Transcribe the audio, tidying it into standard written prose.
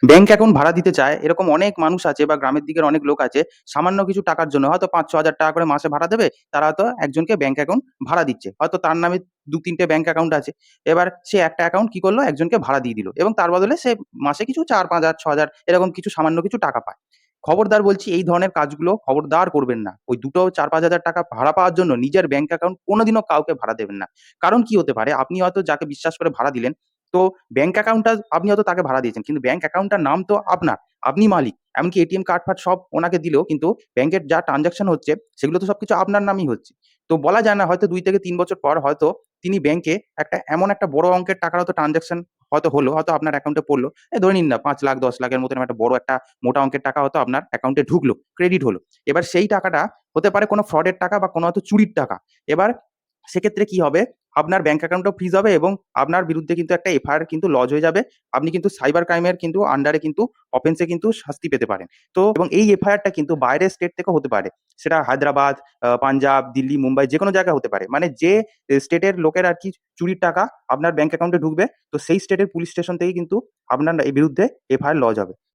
Bank account ভাড়া দিতে চায় এরকম অনেক মানুষ আছে বা গ্রামের দিকের অনেক লোক আছে। সামান্য কিছু টাকার জন্য হয়তো ৫-৬ হাজার টাকা করে মাসে ভাড়া দেবে। তারা হয়তো একজনকে ব্যাংক অ্যাকাউন্ট ভাড়া দিচ্ছে। হয়তো তার নামে ২-৩ টে ব্যাংক অ্যাকাউন্ট আছে। এবার সে একটা অ্যাকাউন্ট কি করলো? একজনকে ভাড়া দিয়ে দিল এবং তার বদলে সে মাসে কিছু ৪-৫ হাজার ৬ হাজার এরকম কিছু সামান্য কিছু টাকা পায়। খবরদার বলছি এই ধরনের কাজগুলো খবরদার করবেন না। ওই দুটো ৪-৫ হাজার টাকা ভাড়া পাওয়ার জন্য নিজের ব্যাংক অ্যাকাউন্ট কোনোদিনও কাউকে ভাড়া দেবেন না। কারণ কি হতে পারে? আপনি হয়তো যাকে বিশ্বাস করে ভাড়া দিলেন, তো ব্যাংক অ্যাকাউন্টটা আপনি হয়তো তাকে ভাড়া দিয়েছেন। কিন্তু ব্যাংক অ্যাকাউন্টটার নাম তো আপনার। আপনি মালিক। এমনকি এটিএম কার্ড-ফার্ড সব ওনাকে দিলেও কিন্তু ব্যাংকের যা ট্রান্সেকশন হচ্ছে, সেগুলো তো সবকিছু আপনার নামেই হচ্ছে। তো বলা যায় না হয়তো ২ থেকে ৩ বছর পর হয়তো তিনি ব্যাংকে এমন একটা বড় অঙ্কের টাকার হয়তো ট্রান্সেকশন হয়তো হলো, হয়তো আপনার অ্যাকাউন্টে পড়লো। ধরে নিন না ৫,০০,০০০ ১০,০০,০০০ এর মতন একটা বড় একটা মোটা অঙ্কের টাকা হয়তো আপনার অ্যাকাউন্টে ঢুকলো, ক্রেডিট হলো। এবার সেই টাকাটা হতে পারে কোনো ফ্রডের টাকা বা কোনো হয়তো চুরির টাকা। এবার সেক্ষেত্রে কি হবে? আপনার ব্যাংক অ্যাকাউন্টটাও ফ্রিজ হবে এবং আপনার বিরুদ্ধে কিন্তু একটা এফআইআর কিন্তু লজ হয়ে যাবে। আপনি কিন্তু সাইবার ক্রাইমের কিন্তু আন্ডারে কিন্তু অফেন্সে কিন্তু শাস্তি পেতে পারেন। তো এবং এই এফআইআরটা কিন্তু বাইরের স্টেট থেকেও হতে পারে। সেটা হায়দ্রাবাদ, পাঞ্জাব, দিল্লি, মুম্বাই যেকোনো জায়গায় হতে পারে। মানে যে স্টেটের লোকের আরকি চুরির টাকা আপনার ব্যাংক অ্যাকাউন্টে ঢুকবে, তো সেই স্টেটের পুলিশ স্টেশন থেকেই কিন্তু আপনার বিরুদ্ধে এফআইআর লজ হবে।